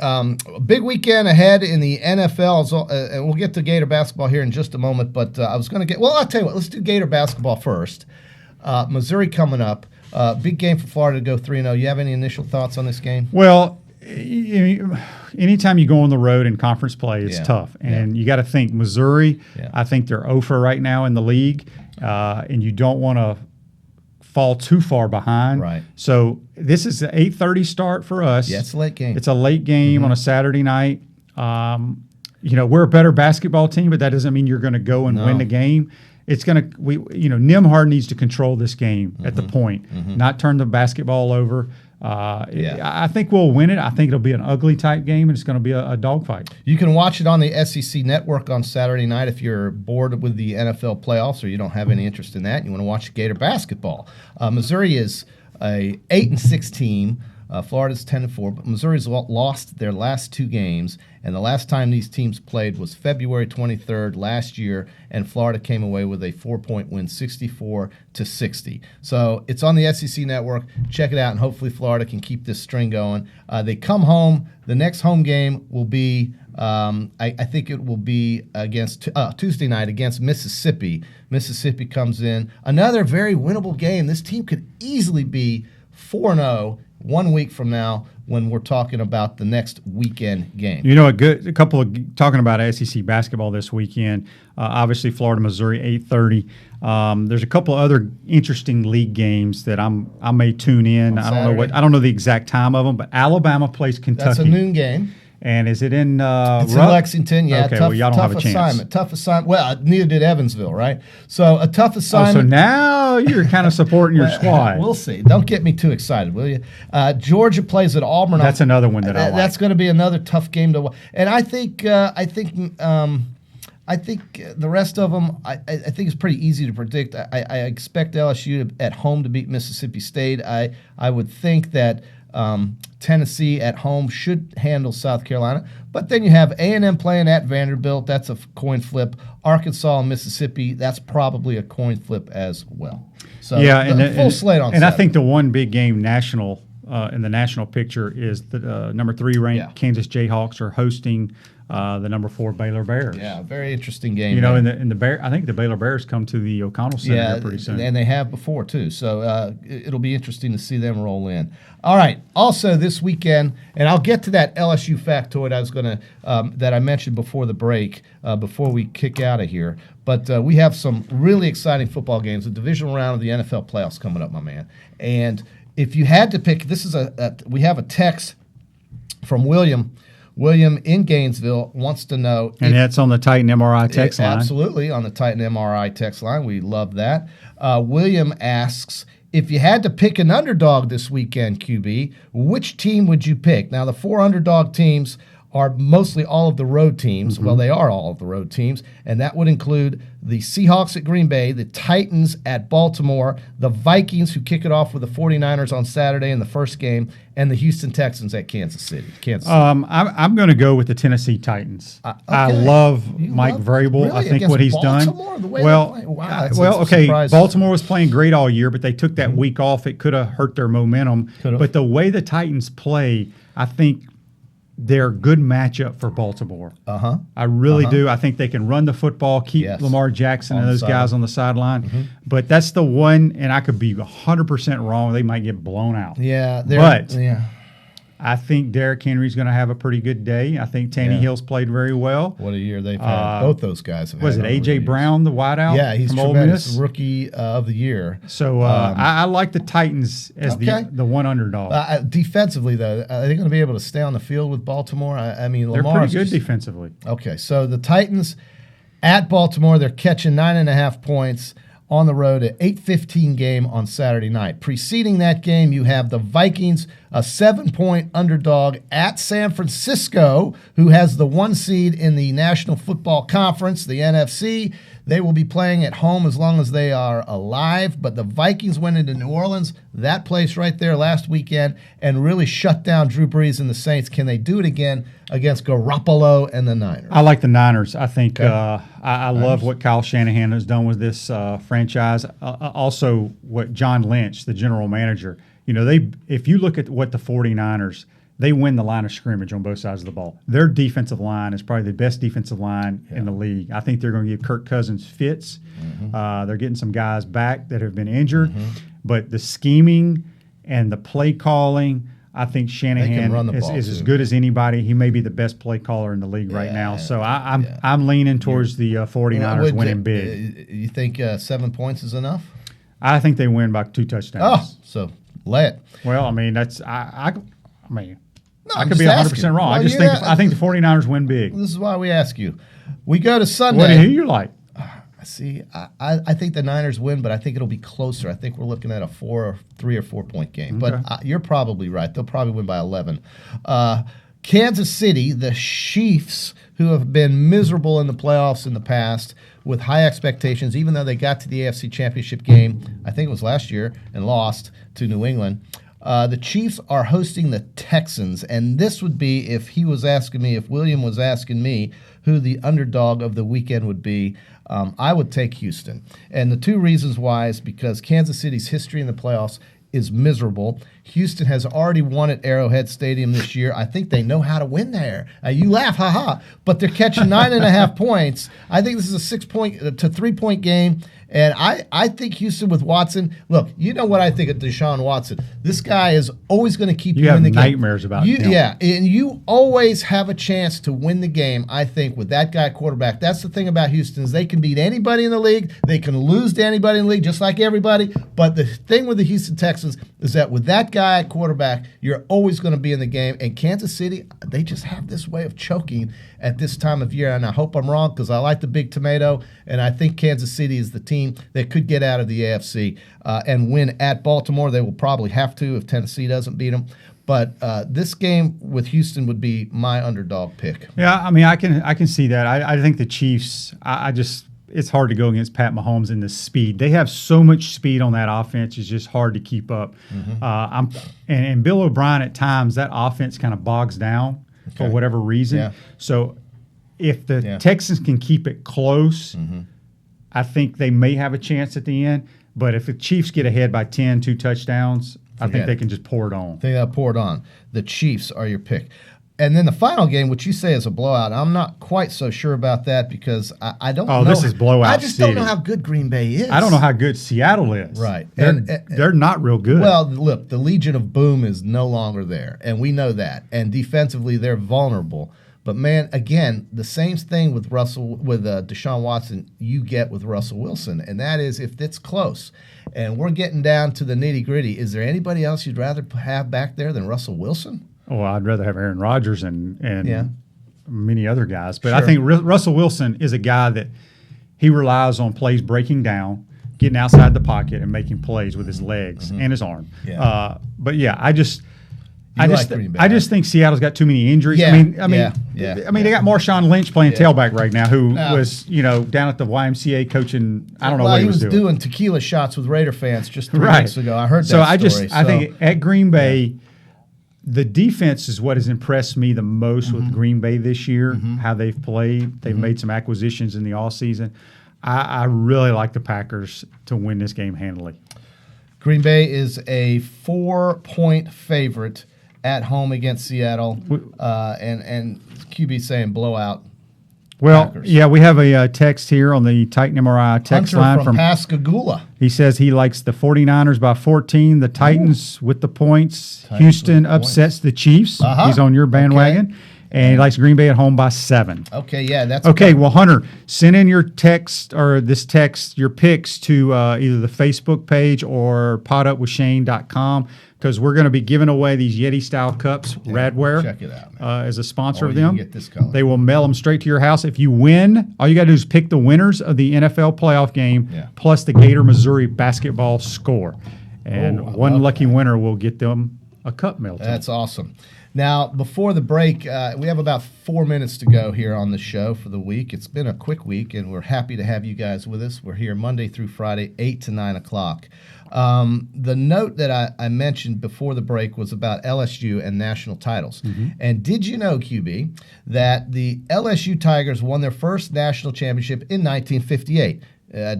Big weekend ahead in the NFL, and we'll get to Gator basketball here in just a moment, but I was going to I'll tell you what, let's do Gator basketball first. Missouri coming up. Big game for Florida to go 3-0. You have any initial thoughts on this game? Well, anytime you go on the road in conference play, it's tough. And you got to think Missouri, I think they're 0 right now in the league, and you don't want to fall too far behind. Right. So this is an 8:30 start for us. Yeah, it's a late game. It's a late game on a Saturday night. We're a better basketball team, but that doesn't mean you're going to go and win the game. It's going to Nimhard needs to control this game at the point, not turn the basketball over. I think we'll win it. I think it'll be an ugly type game, and it's going to be a dogfight. You can watch it on the SEC Network on Saturday night if you're bored with the NFL playoffs or you don't have any interest in that and you want to watch Gator basketball. Missouri is a 8-6 team. Florida's 10-4, but Missouri's lost their last two games, and the last time these teams played was February 23rd last year, and Florida came away with a 4-point win, 64-60. So it's on the SEC Network. Check it out, and hopefully Florida can keep this string going. They come home. The next home game will be, I think it will be against Tuesday night against Mississippi. Mississippi comes in. Another very winnable game. This team could easily be 4-0 1 week from now when we're talking about the next weekend game. Talking about SEC basketball this weekend. Obviously, Florida, Missouri, 8:30. There's a couple other interesting league games that I may tune in. I don't know the exact time of them, but Alabama plays Kentucky. That's a noon game. And is it in it's in Lexington, yeah. Okay, y'all don't have a chance. Tough assignment. Well, neither did Evansville, right? So a tough assignment. So now you're kind of supporting your squad. We'll see. Don't get me too excited, will you? Georgia plays at Auburn. That's another one that I like. That's going to be another tough game to watch. And I think the rest of them, I think it's pretty easy to predict. I expect LSU at home to beat Mississippi State. I would think that Tennessee at home should handle South Carolina. But then you have A&M playing at Vanderbilt. That's a coin flip. Arkansas and Mississippi, that's probably a coin flip as well. So full slate on Saturday. I think the one big game national in the national picture is the number 3 ranked Kansas Jayhawks are hosting the number 4 Baylor Bears. Yeah, very interesting game. In the Bear, I think the Baylor Bears come to the O'Connell Center pretty soon, and they have before too. So it'll be interesting to see them roll in. All right. Also this weekend, and I'll get to that LSU factoid I was going to that I mentioned before the break, before we kick out of here. But we have some really exciting football games. The divisional round of the NFL playoffs coming up, my man. And if you had to pick, this is we have a text from William. William in Gainesville wants to know. And that's on the Titan MRI text line. Absolutely, on the Titan MRI text line. We love that. William asks, if you had to pick an underdog this weekend, QB, which team would you pick? Now, the 4 underdog teams are mostly all of the road teams. Well, they are all of the road teams, and that would include the Seahawks at Green Bay, the Titans at Baltimore, the Vikings, who kick it off with the 49ers on Saturday in the first game, and the Houston Texans at Kansas City. I'm going to go with the Tennessee Titans. Okay. I love Mike Vrabel. Really? I think what he's Baltimore, done. The way wow, okay. Baltimore was playing great all year, but they took that week off. It could have hurt their momentum. But the way the Titans play, I think they're a good matchup for Baltimore. Uh-huh. I really do. I think they can run the football, keep Lamar Jackson and those guys on the sideline. But that's the one, and I could be 100% wrong. They might get blown out. Yeah. I think Derrick Henry's going to have a pretty good day. I think Tannehill's played very well. What a year they've had. Both those guys have Was had. it A.J. Brown, the wideout? Yeah, he's from tremendous. Ole Miss? Rookie of the year. So I like the Titans as the one underdog. Defensively, though, are they going to be able to stay on the field with Baltimore? I mean, they're Lamar's pretty good defensively. Okay, so the Titans at Baltimore, they're catching 9.5 points on the road at 8:15 game on Saturday night. Preceding that game, you have the Vikings, a 7-point underdog at San Francisco, who has the 1 seed in the National Football Conference, the NFC. They will be playing at home as long as they are alive, but the Vikings went into New Orleans, that place right there last weekend, and really shut down Drew Brees and the Saints. Can they do it again against Garoppolo and the Niners? I like the Niners. I think I love what Kyle Shanahan has done with this franchise. Also, what John Lynch, the general manager, if you look at what the 49ers, they win the line of scrimmage on both sides of the ball. Their defensive line is probably the best defensive line in the league. I think they're going to give Kirk Cousins fits. They're getting some guys back that have been injured. But the scheming and the play calling, I think Shanahan is as good as anybody. He may be the best play caller in the league right now. So I'm leaning towards the 49ers winning big. You think 7 points is enough? I think they win by 2 touchdowns. Oh, so lay it. Well, I mean, that's I mean, no, I could be 100% wrong. Well, I think the 49ers win big. This is why we ask you. We go to Sunday. Who you like? See, I think the Niners win, but I think it'll be closer. I think we're looking at a 3 or 4 point game. Okay. But you're probably right. They'll probably win by 11. Kansas City, the Chiefs, who have been miserable in the playoffs in the past with high expectations, even though they got to the AFC Championship game, I think it was last year, and lost to New England. The Chiefs are hosting the Texans, and this would be, if William was asking me who the underdog of the weekend would be, I would take Houston. And the 2 reasons why is because Kansas City's history in the playoffs is miserable. Houston has already won at Arrowhead Stadium this year. I think they know how to win there. You laugh, haha, but they're catching 9.5 points. I think this is a 6 point to 3 point game. And I think Houston with Watson. Look, you know what I think of Deshaun Watson. This guy is always going to keep you in the game. You have nightmares about him. Yeah, and you always have a chance to win the game, I think, with that guy quarterback. That's the thing about Houston is they can beat anybody in the league. They can lose to anybody in the league, just like everybody. But the thing with the Houston Texans is that with that guy at quarterback, you're always going to be in the game. And Kansas City, they just have this way of choking at this time of year. And I hope I'm wrong because I like the big tomato, and I think Kansas City is the team that could get out of the AFC and win at Baltimore. They will probably have to if Tennessee doesn't beat them. But this game with Houston would be my underdog pick. Yeah, I mean, I can see that. I think the Chiefs. It's hard to go against Pat Mahomes in the speed. They have so much speed on that offense; it's just hard to keep up. And Bill O'Brien at times that offense kind of bogs down for whatever reason. Yeah. So if the Texans can keep it close. I think they may have a chance at the end, but if the Chiefs get ahead by 10, 2 touchdowns, I think they can just pour it on. They pour it on. The Chiefs are your pick. And then the final game, which you say is a blowout, I'm not quite so sure about that because I don't know. Oh, this is blowout I just don't know how good Green Bay is. I don't know how good Seattle is. Right. They're not real good. Well, look, the Legion of Boom is no longer there, and we know that. And defensively, they're vulnerable. But, man, again, the same thing with Deshaun Watson you get with Russell Wilson, and that is if it's close and we're getting down to the nitty-gritty, is there anybody else you'd rather have back there than Russell Wilson? Oh, I'd rather have Aaron Rodgers and many other guys. But I think Russell Wilson is a guy that he relies on plays breaking down, getting outside the pocket and making plays with his legs and his arm. Yeah. I just think Seattle's got too many injuries. Yeah. I mean, they got Marshawn Lynch playing tailback right now, who was down at the YMCA coaching. I don't know what he was doing tequila shots with Raider fans just 3 weeks ago. I heard that story. I think at Green Bay, the defense is what has impressed me the most with Green Bay this year. How they've played, they've made some acquisitions in the offseason. I really like the Packers to win this game handily. Green Bay is a 4-point favorite at home against Seattle, and QB saying blowout. Well, Packers. yeah, we have a text here on the Titan MRI text Hunter line from Pascagoula. He says he likes the 49ers by 14, the Titans with the points. Titans Houston with the upsets the Chiefs. Uh-huh. He's on your bandwagon. Okay. And he likes Green Bay at home by 7. Okay, yeah, that's Okay, well, Hunter, send in your text or your picks to either the Facebook page or potupwithshane.com because we're going to be giving away these Yeti-style cups, Radware, check it out, man. as a sponsor Oh, of you them. can get this color. They will mail them straight to your house. If you win, all you got to do is pick the winners of the NFL playoff game plus the Gator Missouri basketball score. And one lucky winner will get them a cup mailed to them. That's awesome. Now, before the break, we have about 4 minutes to go here on the show for the week. It's been a quick week, and we're happy to have you guys with us. We're here Monday through Friday, 8 to 9 o'clock. The note that I mentioned before the break was about LSU and national titles. Mm-hmm. And did you know, QB, that the LSU Tigers won their first national championship in 1958?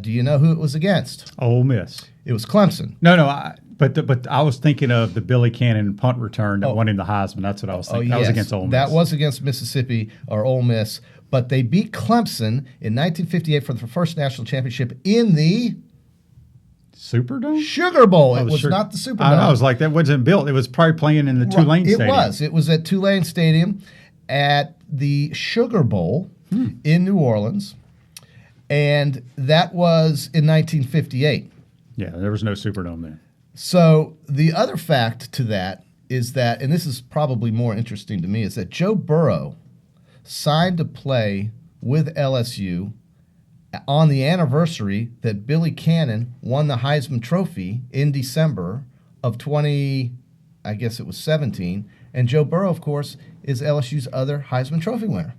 Do you know who it was against? Ole Miss. It was Clemson. No, But I was thinking of the Billy Cannon punt return that won him the Heisman. That's what I was thinking. That was against Ole Miss. That was against Mississippi or Ole Miss. But they beat Clemson in 1958 for the first national championship in the Superdome? Sugar Bowl. It was not the Superdome. I was like, that wasn't built. It was probably playing in the Tulane Stadium. It was. It was at Tulane Stadium at the Sugar Bowl in New Orleans. And that was in 1958. Yeah, there was no Superdome then. So the other fact to that is that, and this is probably more interesting to me, is that Joe Burrow signed to play with LSU on the anniversary that Billy Cannon won the Heisman Trophy in December of 17. And Joe Burrow, of course, is LSU's other Heisman Trophy winner.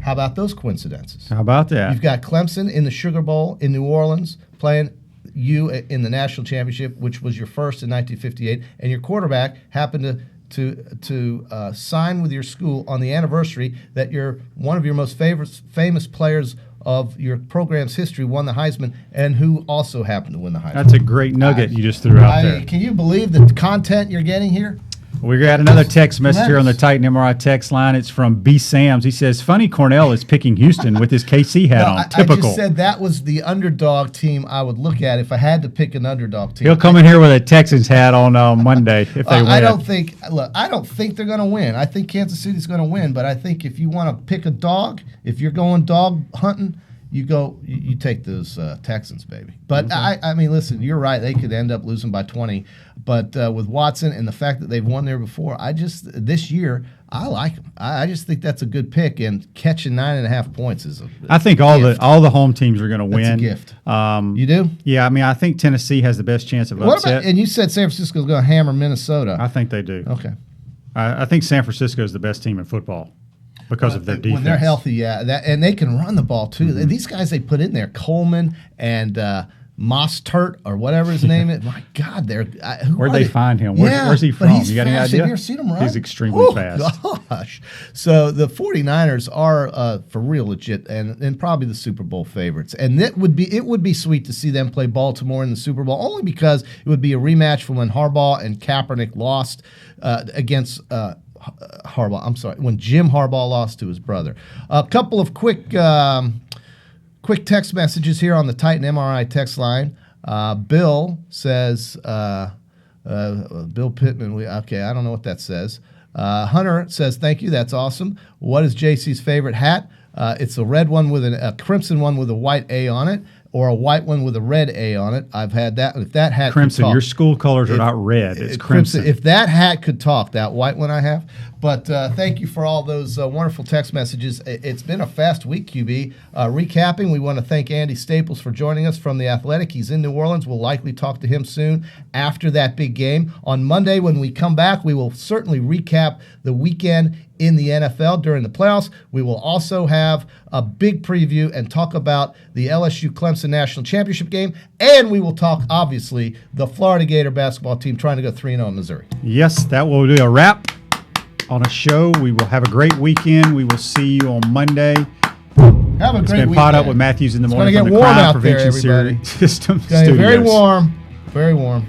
How about those coincidences? How about that? You've got Clemson in the Sugar Bowl in New Orleans playing you in the national championship, which was your first in 1958, and your quarterback happened to sign with your school on the anniversary that one of your most famous players of your program's history won the Heisman, and who also happened to win the Heisman. That's a great nugget you just threw out there. Can you believe the content you're getting here? We got another text message here on the Titan MRI text line. It's from B. Sams. He says, funny Cornell is picking Houston with his KC hat on. Typical. I just said that was the underdog team I would look at if I had to pick an underdog team. He'll come in here with a Texans hat on Monday if they win. I don't think they're going to win. I think Kansas City's going to win, but I think if you want to pick a dog, if you're going dog hunting, you take those Texans, baby. But I mean, listen, you're right. They could end up losing by 20. But with Watson and the fact that they've won there before, this year I like them. I just think that's a good pick. And catching 9.5 points is I think all the home teams are going to win. That's a gift. You do? Yeah. I mean, I think Tennessee has the best chance of upset. And you said San Francisco's going to hammer Minnesota. I think they do. Okay. I think San Francisco is the best team in football. Because of their defense. When they're healthy, yeah. And they can run the ball, too. Mm-hmm. These guys they put in there, Coleman and Mostert or whatever his name is. My God, where'd they find him? Where's he from? You got any idea? Have you ever seen him run? He's extremely fast. Gosh. So the 49ers are for real legit and probably the Super Bowl favorites. And it would be sweet to see them play Baltimore in the Super Bowl, only because it would be a rematch from when Harbaugh and Kaepernick lost against Harbaugh. I'm sorry, when Jim Harbaugh lost to his brother. A couple of quick text messages here on the Titan MRI text line. Bill says, Bill Pittman. I don't know what that says. Hunter says, thank you. That's awesome. What is JC's favorite hat? It's a red one with a crimson one with a white A on it, or a white one with a red A on it. I've had that. If that hat crimson, could talk, your school colors are not red. It's crimson. If that hat could talk, that white one I have. But thank you for all those wonderful text messages. It's been a fast week, QB. Recapping, we want to thank Andy Staples for joining us from The Athletic. He's in New Orleans. We'll likely talk to him soon after that big game. On Monday, when we come back, we will certainly recap the weekend in the NFL during the playoffs. We will also have a big preview and talk about the LSU-Clemson National Championship game. And we will talk, obviously, the Florida Gator basketball team trying to go 3-0 in Missouri. Yes, that will do a wrap on a show. We will have a great weekend. We will see you on Monday. Have a great weekend. It's been Pot Up with Matthews in the Morning from the warm Crime out Prevention there, everybody. System It's going to get very warm. Very warm.